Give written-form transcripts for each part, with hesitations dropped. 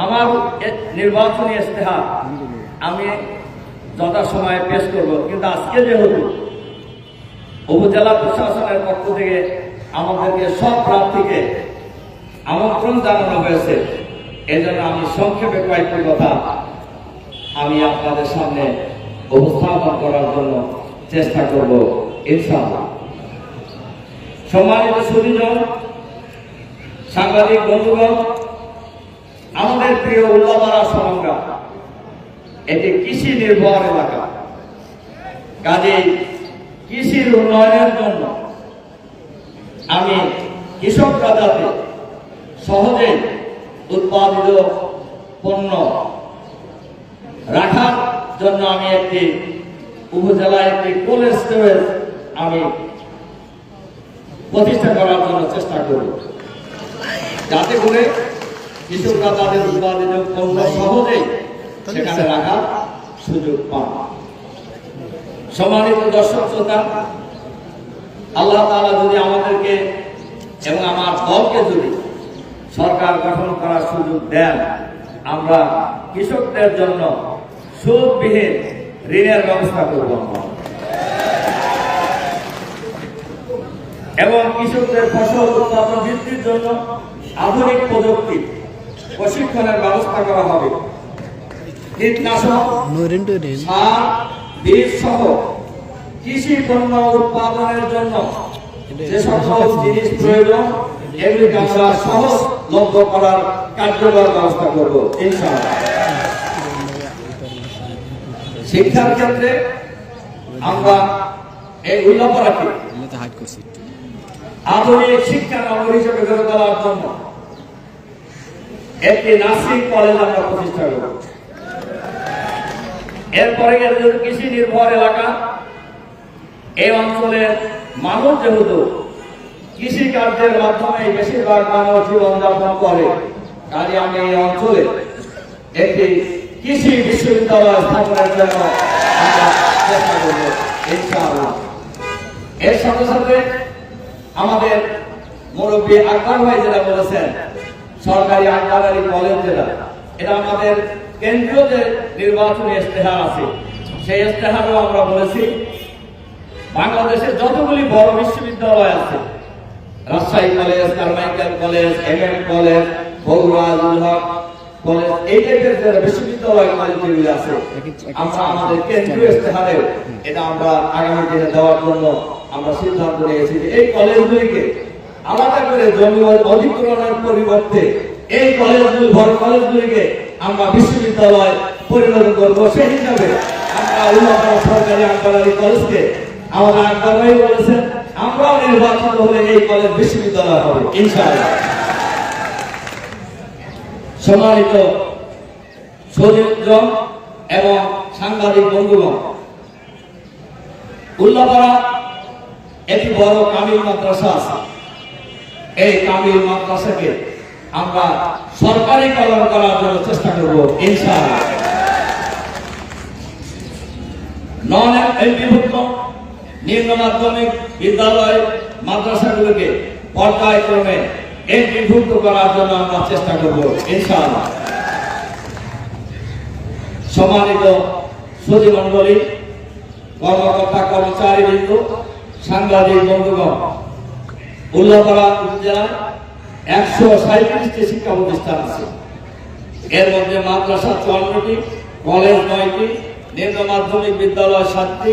আমার নির্বাচনী ইশতেহার আমি যথাসময়ে পেশ করব, কিন্তু আজকে যেহেতু উপজেলা প্রশাসনের পক্ষ থেকে আমাদেরকে সব প্রার্থীকে আমন্ত্রণ জানানো হয়েছে, এজন্য আমি সংক্ষেপে কয়েকটি কথা আমি আপনাদের সামনে উপস্থাপন করার জন্য চেষ্টা করব ইনশাআল্লাহ। সম্মানিত সুধীজন, সাংবাদিক বন্ধুগণ, আমাদের প্রিয় উল্লাপাড়া সরঙ্গা এটি কৃষি নির্ভর এলাকা। কাজেই কৃষির উন্নয়নের জন্য আমি কৃষকরা যাতে সহজে উৎপাদিত পণ্য রাখার জন্য আমি একটি উপজেলায় একটি কোল্ড স্টোরেজ আমি প্রতিষ্ঠা করার জন্য চেষ্টা করব, যাতে করে কৃষকরা তাদের উৎপাদিত পণ্য সহজেই সেখানে রাখার সুযোগ পান। সম্মানিত দর্শক শ্রোতা, আল্লাহ তাআলা যদি আমাদেরকে এবং আমার দলকে যদি সরকার গঠন করার সুযোগ দেন, আমরা কৃষকদের জন্য সুদবিহীন ঋণের ব্যবস্থা করব এবং কৃষকদের ফসল উৎপাদন বৃদ্ধির জন্য আধুনিক প্রযুক্তি প্রশিক্ষণের ব্যবস্থা করা হবে। কীটনাশক, সার, বীজ সহ কৃষি পণ্য উৎপাদনের জন্য যে সকল জিনিস প্রয়োজন এগুলিকে আমরা সহজলভ্য করার কার্যকর ব্যবস্থা করব ইনশাআল্লাহ। শিক্ষার ক্ষেত্রে আমরা এই উল্লাপাড়াকে আধুনিক শিক্ষা নগর হিসেবে গড়ে তোলার জন্য একটি নার্সিং কলেজ আমরা প্রতিষ্ঠা করব। এরপরে কৃষি নির্ভর এলাকা, এই অঞ্চলের মানুষ যেহেতু কৃষি কার্যের মাধ্যমে বেশিরভাগ মানুষ জীবনযাপন করে, কাজে আমি এই অঞ্চলে একটি কৃষি বিশ্ববিদ্যালয় স্থাপনের জন্য আমরা চেষ্টা করব ইনশাআল্লাহ। এর সাথে সাথে আমাদের মুরব্বী আকবর ভাই যেটা বলেছেন, সরকারি আঙ্গনওয়াড়ি কলেজ যেটা, এটা আমাদের কেন্দ্রীয় যে নির্বাচনী ইশতেহার আছে সেই ইশতেহারও আমরা বলেছি বাংলাদেশের যতগুলি বড় বিশ্ববিদ্যালয় আছে, Rajshahi college, Carmichael college, MM college, Bogura Haque college, এই টাইপের যে বিশ্ববিদ্যালয় কলেজগুলি আছে, আমরা আমাদের কেন্দ্রীয় ইশতেহারে এটা আমরা আগামী দিনে দেওয়ার জন্য আমরা সিদ্ধান্ত নিয়েছি যে এই কলেজগুলিকে আলাদা করে জমি অধিগ্রহণের পরিবর্তে এই কলেজগুলি বড় কলেজগুলিকে আমরা বিশ্ববিদ্যালয় পরিণত করবো। সেই হিসাবে আমরা উল্লাপাড়া সরকারি আঙ্গনওয়াড়ি কলেজকে আমাদের আকবর ভাই বলেছেন আমরাও নির্বাচিত হলে এই কলেজ বিশ্ববিদ্যালয় হবে ইনশাআল্লাহ। সম্মানিত সুধীজন এবং সাংবাদিক বন্ধুগণ, উল্লাপাড়া একটি বড় কামিল মাদ্রাসা আছে। এই কামিল মাদ্রাসাকে আমরা সরকারিকরণ করার জন্য চেষ্টা করব ইনশাআল্লাহ। নন এমপিভুক্ত নিম্ন মাধ্যমিক বিদ্যালয় মাদ্রাসাগুলোকে পর্যায়ক্রমে এমপিভুক্ত করার জন্য আমরা চেষ্টা করব ইনশাআল্লাহ। সম্মানিত সুধীমণ্ডলী, কর্মকর্তা কর্মচারীবৃন্দ, সাংবাদিক বন্ধুগণ, উল্লাপাড়া উপজেলায় 137টি শিক্ষা প্রতিষ্ঠান আছে। এর মধ্যে মাদ্রাসা 54টি, কলেজ 9টি, নিম্ন মাধ্যমিক বিদ্যালয় 7টি,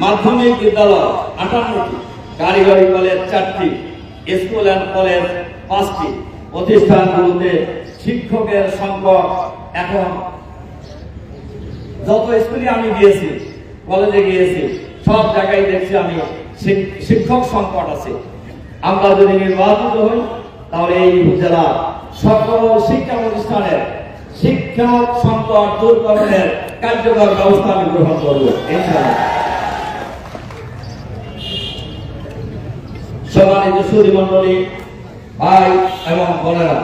মাধ্যমিক বিদ্যালয় 58টি, কারিগরি কলেজ 4টি, স্কুল অ্যান্ড কলেজ 5টি। প্রতিষ্ঠানগুলোতে শিক্ষকের সংকট এখন যত স্কুলে আমি গিয়েছি, কলেজে গিয়েছি, সব জায়গায় দেখছি আমি শিক্ষক সংকট আছে। আমরা যদি নির্বাচিত হই তাহলে এই উপজেলা সকল শিক্ষা প্রতিষ্ঠানের শিক্ষক সংকট দূরকরণের কার্যকর ব্যবস্থা আমি গ্রহণ করব ইনশাআল্লাহ। সম্মানিত সুধীমণ্ডলী, ভাই এবং বোনেরা,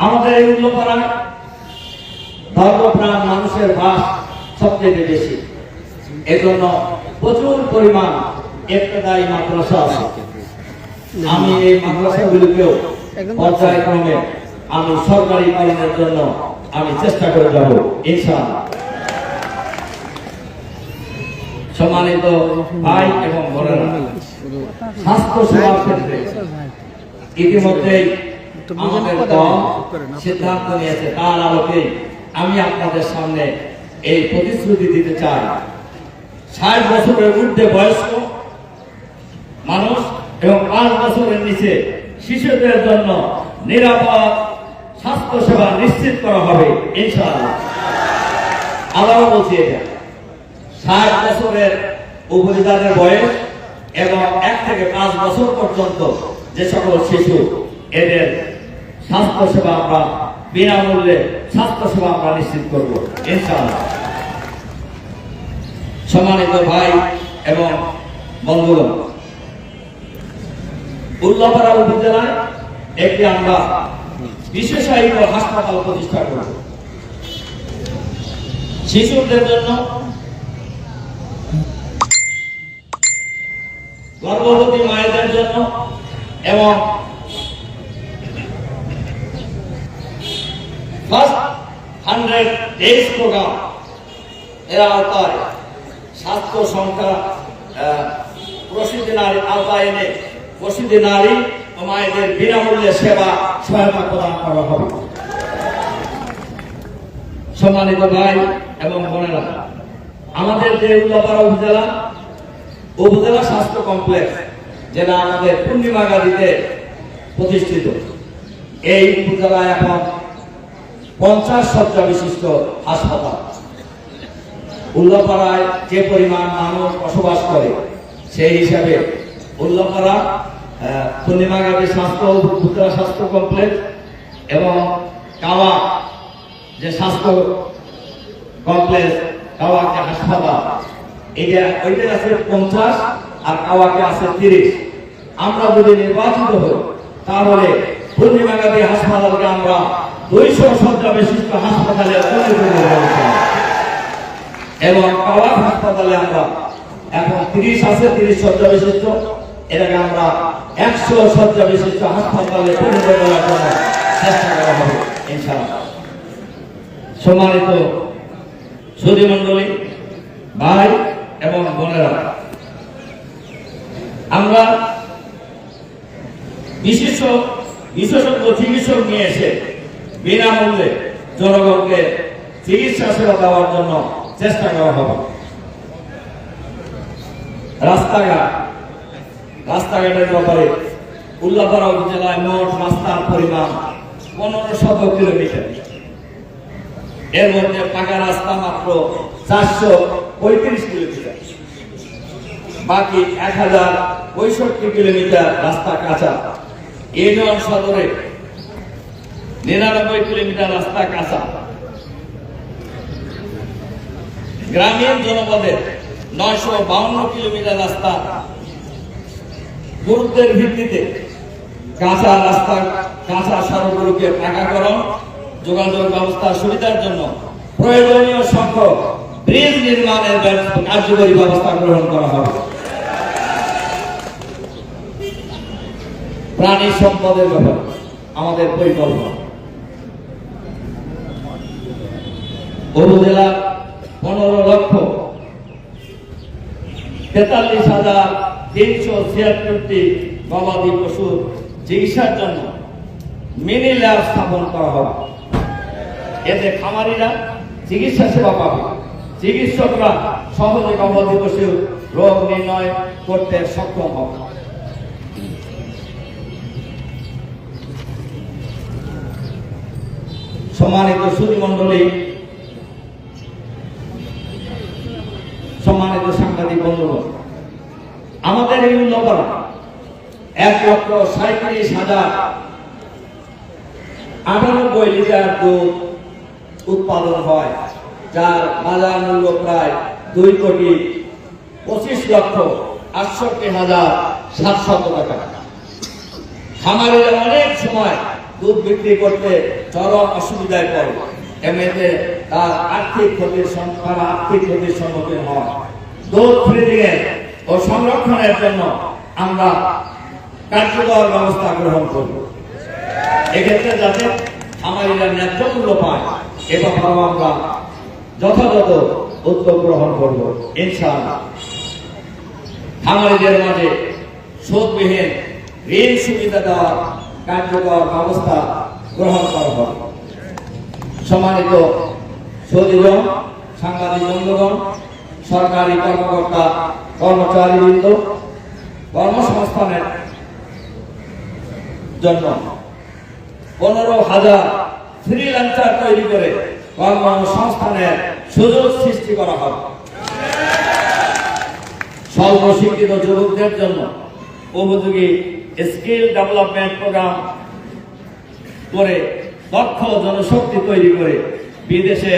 আমাদের এই উল্লাপাড়ায় ধর্মপ্রাণ মানুষের বাস সবচেয়ে বেশি, এজন্য প্রচুর পরিমাণ ইবতেদায়ী মাদ্রাসা আছে। আমি এই মাদ্রাসাগুলিকেও পর্যায়ক্রমে আমি সরকারিকরণের জন্য আমি চেষ্টা করে যাব ইনশাআল্লাহ। সম্মানিত ভাই এবং বোনেরা, স্বাস্থ্য সেবার ক্ষেত্রে ইতিমধ্যেই আমাদের দল সিদ্ধান্ত নিয়েছে, তার আলোকে আমি আপনাদের সামনে এই প্রতিশ্রুতি দিতে চাই। 60 বছরের ঊর্ধ্বে বয়স্ক মানুষ এবং 5 বছরের নিচে শিশুদের জন্য নিরাপদ স্বাস্থ্য সেবা নিশ্চিত করা হবে ইনশাআল্লাহ। আবারও বলছি, এটা 60 বছরের উপরে যাদের বয়স এবং 1 থেকে 5 বছর পর্যন্ত যে সকল শিশু, এদের স্বাস্থ্য সেবা আমরা বিনামূল্যে স্বাস্থ্য সেবা আমরা নিশ্চিত করব ইনশাআল্লাহ। সম্মানিত ভাই এবং বন্ধুগণ, উল্লাপাড়া উপজেলায় একটি আমরা বিশেষায়িত হাসপাতাল প্রতিষ্ঠা করব শিশুদের জন্য, গর্ভবতী মায়েদের জন্য এবং ফার্স্ট 100 ডেজ প্রোগ্রাম এর আওতায় স্বাস্থ্য সংখ্যা প্রসূতি নারী আওতায় এনে প্রসূতি নারী ও মায়েদের বিনামূল্যে সেবা সহায়তা প্রদান করা হবে। সম্মানিত ভাই এবং বোনেরা, আমাদের যে উল্লাপাড়া উপজেলা স্বাস্থ্য কমপ্লেক্স, যেটা আমাদের পূর্ণিমাগাড়িতে প্রতিষ্ঠিত, এই উপজেলায় এখন 50 শয্যা বিশিষ্ট হাসপাতাল। উল্লাপাড়ায় যে পরিমাণ মানুষ বসবাস করে, সেই হিসাবে উল্লাপাড়া পূর্ণিমাগাড়ি উপজেলা স্বাস্থ্য কমপ্লেক্স এবং কাওয়া যে স্বাস্থ্য কমপ্লেক্স, কাওয়াকে হাসপাতাল, ওইটা আছে 50 আর কাওয়াকে আছে 30। আমরা যদি নির্বাচিত হই তাহলে পূর্ণিমাগাড়ি হাসপাতালকে আমরা 200 শয্যা বিশিষ্ট হাসপাতালে পরিণত করব এবং কাওয়া হাসপাতালে আমরা এখন 30 আছে, 30 শয্যা বিশিষ্ট, এটাকে আমরা 100 শয্যা বিশিষ্ট হাসপাতালে পরিণত করার জন্য চেষ্টা করা হবে ইনশাআল্লাহ। সম্মানিত সুধীমণ্ডলী, ভাই এবং বোনেরা, আমরা বিশেষজ্ঞ চিকিৎসক নিয়ে এসে বিনামূল্যে জনগণকে চিকিৎসা সেবা দেওয়ার জন্য চেষ্টা করা হবে। রাস্তাঘাটের ব্যাপারে উল্লাপাড়া উপজেলায় মোট রাস্তার পরিমাণ 1500 কিলোমিটার, এর মধ্যে পাকা রাস্তা মাত্র 435 কিলোমিটার, বাকি 1065 কিলোমিটার রাস্তা কাঁচা। ইউনিয়ন সদরে 99 কিলোমিটার রাস্তা কাঁচা। গ্রামীণ জনপদের 952 কিলোমিটার রাস্তা গুরুত্বের ভিত্তিতে কাঁচা রাস্তা, কাঁচা সড়কগুলোকে পাকাকরণ, যোগাযোগ ব্যবস্থার সুবিধার জন্য প্রয়োজনীয় সংখ্যক ব্রিজ নির্মাণের কার্যকরী ব্যবস্থা গ্রহণ করা হবে। প্রাণী সম্পদের ব্যাপারে আমাদের পরিকল্পনা, উপজেলা 15,43,376টি গবাদি পশুর চিকিৎসার জন্য মিনি ল্যাব স্থাপন করা হবে। এতে খামারিরা চিকিৎসা সেবা পাবে, চিকিৎসকরা সহজে গবাদি পশুর রোগ নির্ণয় করতে সক্ষম হবে। সম্মানিত সুধীমণ্ডলী, সম্মানিত সাংবাদিক বন্ধুগণ, আমাদের এই উল্লাপাড়া 1,37,098 লিটার দুধ উৎপাদন হয়, যার বাজার মূল্য প্রায় 2,25,68,700 টাকা। খামারিরা অনেক সময় দুধ বিক্রি করতে চরম অসুবিধায় পড়ে, এমনিতে তার আর্থিক ক্ষতির সম্মুখীন হয়। দুধ ফ্রিজিং ও সংরক্ষণের জন্য আমরা কার্যকর ব্যবস্থা গ্রহণ করব। এক্ষেত্রে যাতে খামারিরা ন্যায্য মূল্য পায় এ ব্যাপারে আমরা যথাযথ উদ্যোগ গ্রহণ করব ইনশাআল্লাহ। খামারিদের মাঝে সুদবিহীন ঋণ সুবিধা দেওয়ার কার্যকর ব্যবস্থা গ্রহণ করা হবে। সম্মানিত সুধীজন, সাংবাদিক বন্ধুগণ, সরকারি কর্মকর্তা কর্মচারীবৃন্দ, কর্মসংস্থানের জন্য 15,000 ফ্রিল্যান্সার তৈরি করে কর্মসংস্থানের সুযোগ সৃষ্টি করা হবে। স্বল্প শিক্ষিত যুবকদের জন্য উপযোগী স্কিল ডেভেলপমেন্ট প্রোগ্রাম করে দক্ষ জনশক্তি তৈরি করে বিদেশে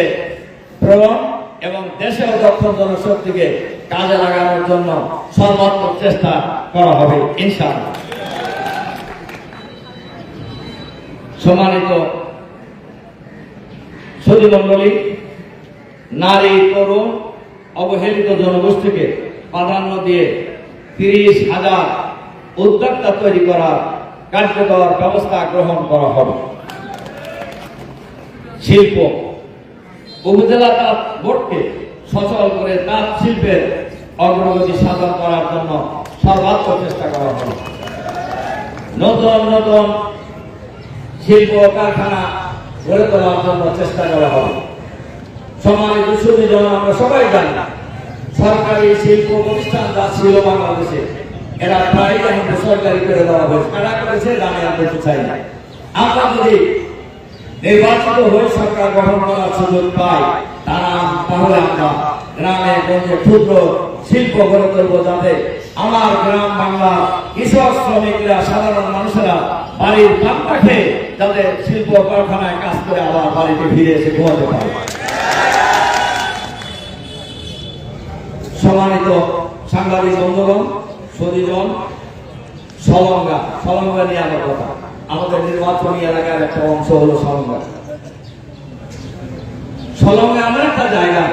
প্রেরণ এবং দেশেও দক্ষ জনশক্তিকে কাজে লাগানোর জন্য সর্বাত্মক চেষ্টা করা হবে ইনশাআল্লাহ। সম্মানিত সুধীমণ্ডলী, নারী, তরুণ, অবহেলিত জনগোষ্ঠীকে প্রাধান্য দিয়ে 30,000 উদ্যোক্তা তৈরি করার কার্যকর ব্যবস্থা গ্রহণ করা হবে। শিল্প উপজেলা তাঁত বোর্ডকে সচল করে তাঁত শিল্পের অগ্রগতি সাধন করার জন্য সর্বাত্মক চেষ্টা করা হবে। নতুন নতুন শিল্প কারখানা গড়ে তোলার জন্য চেষ্টা করা হবে। সম্মানিত সুধীজন, আমরা সবাই জানি সরকারি শিল্প প্রতিষ্ঠান যা ছিল বাংলাদেশে এরা প্রায় এখন সরকারি করে দেওয়া হয়েছে। কারা করেছে জানি আমরা চাই না। আমরা যদি নির্বাচিত হয়ে সরকার গঠন করার সুযোগ পাই তাহলে আমরা গ্রামে গঞ্জে ক্ষুদ্র শিল্প গড়ে তুলব, যাতে আমার গ্রাম বাংলা কৃষক শ্রমিকরা সাধারণ মানুষেরা বাড়ির পান্তা খেয়ে যাতে শিল্প কারখানায় কাজ করে আবার বাড়িতে ফিরে এসে ঘুমাতে পারে। সম্মানিত সাংবাদিক বন্ধুগণ, সুধীজন, সলঙ্গা নিয়ে আমার কথা। আমাদের নির্বাচনী এলাকার একটা অংশ হলো সলঙ্গা এমন একটা জায়গা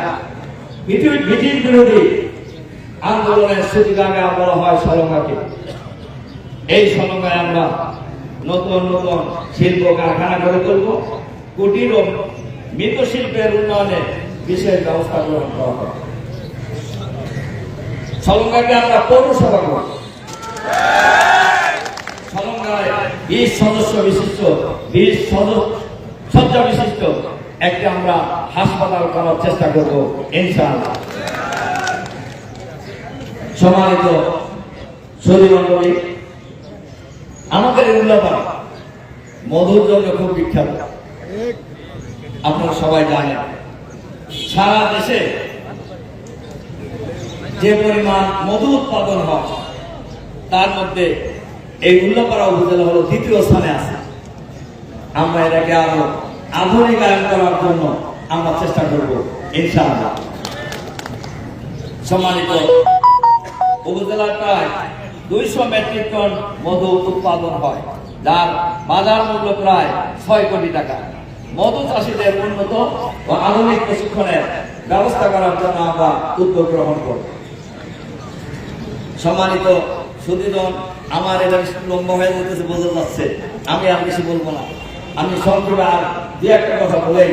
ব্রিটিশ বিরোধী আন্দোলনের সূচিকাঙ্গে বলা হয় সলঙ্গাকে। এই সলঙ্গায় আমরা নতুন নতুন শিল্প কারখানা গড়ে তুলব, কুটির ও মৃৎশিল্পের উন্নয়নে বিশেষ ব্যবস্থা গ্রহণ করা হবে। সলঙ্গাকে আমরা পৌরসভা করব। সলঙ্গায় 20 সদস্য বিশিষ্ট 20 শয্যা বিশিষ্ট একটি আমরা হাসপাতাল করার চেষ্টা করব ইনশাআল্লাহ। সম্মানিত সুধীমণ্ডলী, আমাদের উল্লাপাড়া মধুর জন্য খুব বিখ্যাত, আপনারা সবাই জানেন। সারা দেশে যে পরিমাণ মধু উৎপাদন হয় তার মধ্যে এই উল্লাপাড়া উপজেলা হলো 2য় স্থানে আছে। আমরা এটাকে আরো আধুনিকায়ন করার জন্য আমরা চেষ্টা করব ইনশাআল্লাহ। সম্মানিত, উপজেলার প্রায় 200 মেট্রিক টন মধু উৎপাদন হয়, যার বাজার মূল্য প্রায় 6 কোটি টাকা। মধু চাষীদের উন্নত ও আধুনিক প্রশিক্ষণের ব্যবস্থা করার জন্য আমরা উদ্যোগ গ্রহণ করব। সম্মানিত সুধীজন, আমার এটা লম্বা হয়ে যেতেছে, বোঝা যাচ্ছে, আমি আর বেশি বলবো না। আমি সংক্ষেপে আর 2-1টা কথা বলেই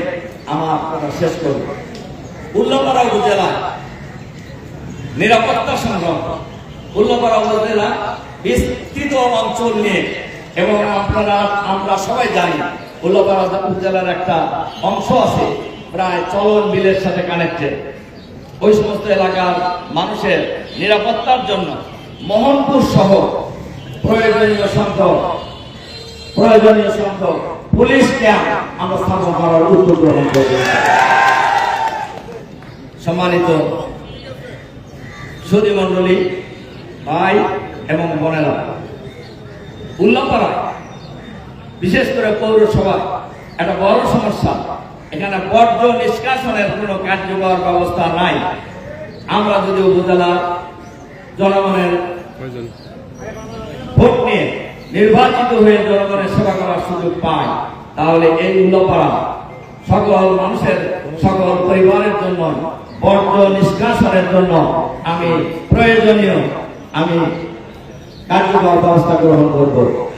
আমার কথা শেষ করব। উল্লাপাড়া উপজেলা নিরাপত্তা সংগ্রাম, উল্লাপাড়া উপজেলা বিস্তৃত অঞ্চল নিয়ে, এবং আমরা সবাই জানি উল্লাপাড়া উপজেলার একটা অংশ আছে প্রায় চলন বিলের সাথে কানেক্টেড। ওই সমস্ত এলাকার মানুষের নিরাপত্তার জন্য মোহনপুর সহ প্রয়োজনীয় সংখ্যক পুলিশ ক্যাম্প আমরা স্থাপন করার উদ্যোগ গ্রহণ করব। সম্মানিত সুধীমণ্ডলী, ভাই এবং বোনেরা, উল্লাপাড়া বিশেষ করে পৌরসভা একটা বড় সমস্যা। এখানে বর্জ্য নিষ্কাশনের কোনো কার্যকর ব্যবস্থা নাই। আমরা যদি উপজেলার জনগণের ভোট নিয়ে নির্বাচিত হয়ে জনগণের সেবা করার সুযোগ পাই, তাহলে এই উল্লাপাড়া সকল মানুষের, সকল পরিবারের জন্য বর্জ্য নিষ্কাশনের জন্য আমি প্রয়োজনীয় কার্যকর ব্যবস্থা গ্রহণ করব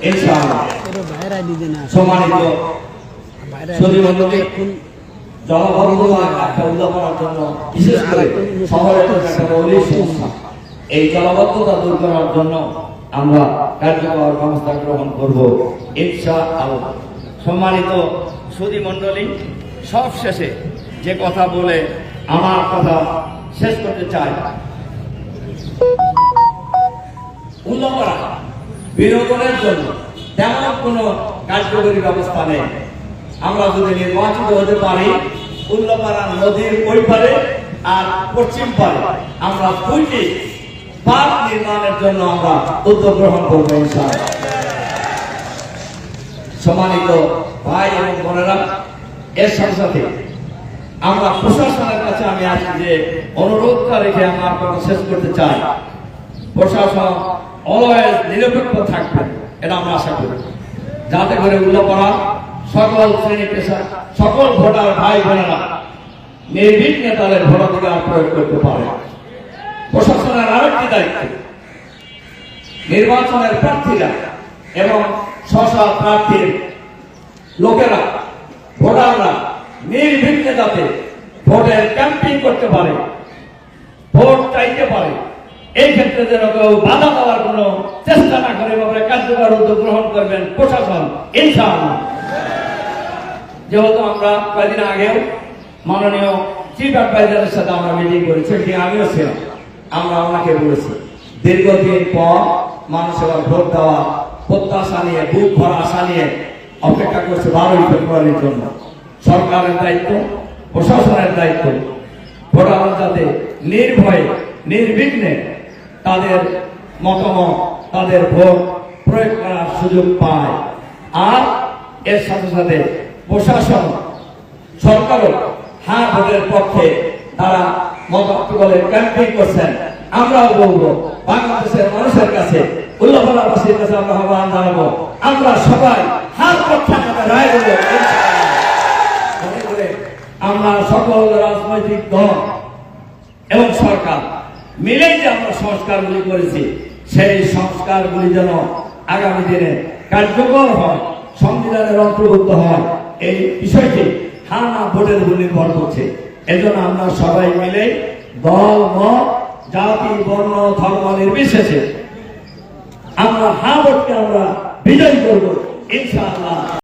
ইনশাআল্লাহ। সম্মানিত জলবদ্ধ একটা উদ্যাপনার জন্য বিশেষ করে শহরের একটা মৌলিক সমস্যা, এই জলবদ্ধতা দূর করার জন্য আমরা কার্যকর ব্যবস্থা গ্রহণ করব ইনশাআল্লাহ। সম্মানিত সুধী মণ্ডলী, সব শেষে যে কথা বলে আমার কথা শেষ করতে চাই, উল্লাপাড়া বিনোদনের জন্য তেমন কোনো কার্যকরী ব্যবস্থা নেই। আমরা যদি নির্বাচিত হতে পারি, উল্লাপাড়া নদীর ওই পারে আর পশ্চিম পারে আমরা দুইটি পার্ক নির্মাণের জন্য আমরা উদ্যোগ গ্রহণ করবো ইনশাআল্লাহ। সম্মানিত ভাই এবং বোনেরা, এর সাথে সাথে আমরা প্রশাসনের কাছে আমি আজকে যে অনুরোধটা রেখে আমার কথা শেষ করতে চাই, প্রশাসন অলওয়েজ নিরপেক্ষ থাকবে, এটা আমরা আশা করি, যাতে করে উল্লাপাড়া সকল শ্রেণী পেশা সকল ভোটার ভাই বোনেরা নির্বিঘ্নে তাদের ভোটাধিকার প্রয়োগ করতে পারে। প্রশাসনের আরেকটি দায়িত্ব, নির্বাচনের প্রার্থীরা এবং স্ব প্রার্থীর লোকেরা ভোটাররা নির্বিঘ্নে যাতে ভোটের ক্যাম্পিং করতে পারে, ভোট চাইতে পারে, এই ক্ষেত্রে যেন কেউ বাধা দেওয়ার কোন চেষ্টা না করে এভাবে কার্যকর উদ্যোগ গ্রহণ করবেন প্রশাসন ইনশাআল্লাহ। যেহেতু আমরা কয়েকদিন আগে মাননীয় চিফ অ্যাডভাইজারের সাথে আমরা মিটিং করেছি, সেটি আমিও ছিলাম, আমরা ওনাকে বলেছি দীর্ঘদিন পর মানুষ এবার ভোট দেওয়া প্রত্যাশা নিয়ে, বুক ভরা আশা নিয়ে অপেক্ষা করছে 12ই ফেব্রুয়ারির জন্য। সরকারের দায়িত্ব, প্রশাসনের দায়িত্ব, ভোটাররা যাতে নির্ভয়ে নির্বিঘ্নে তাদের মতামত, তাদের ভোট প্রয়োগ করার সুযোগ পায়। আর এর সাথে সাথে প্রশাসন, সরকারও হ্যাঁ ভোটের পক্ষে তারা মতামত বলে ক্যাম্পেইন করছেন। আমরাও বলবো বাংলাদেশের মানুষের কাছে, উল্লাপাড়াবাসীর কাছে আমরা আহ্বান জানাবো, আমরা সবাই হাত পক্ষে রায় দেব। আমরা সকল রাজনৈতিক দল এবং সরকার মিলে যে আমরা সংস্কারগুলি করেছি, সেই সংস্কারগুলি যেন আগামী দিনে কার্যকর হয়, সংবিধানের অন্তর্ভুক্ত হয়, এই বিষয়টি হ্যাঁ না ভোটের উপর নির্ভর করছে। এজন্য আমরা সবাই মিলে দল, মত, জাতি, বর্ণ, ধর্ম নির্বিশেষে আমরা হ্যাঁ ভোটকে আমরা বিজয়ী করবো ইনশাআল্লাহ।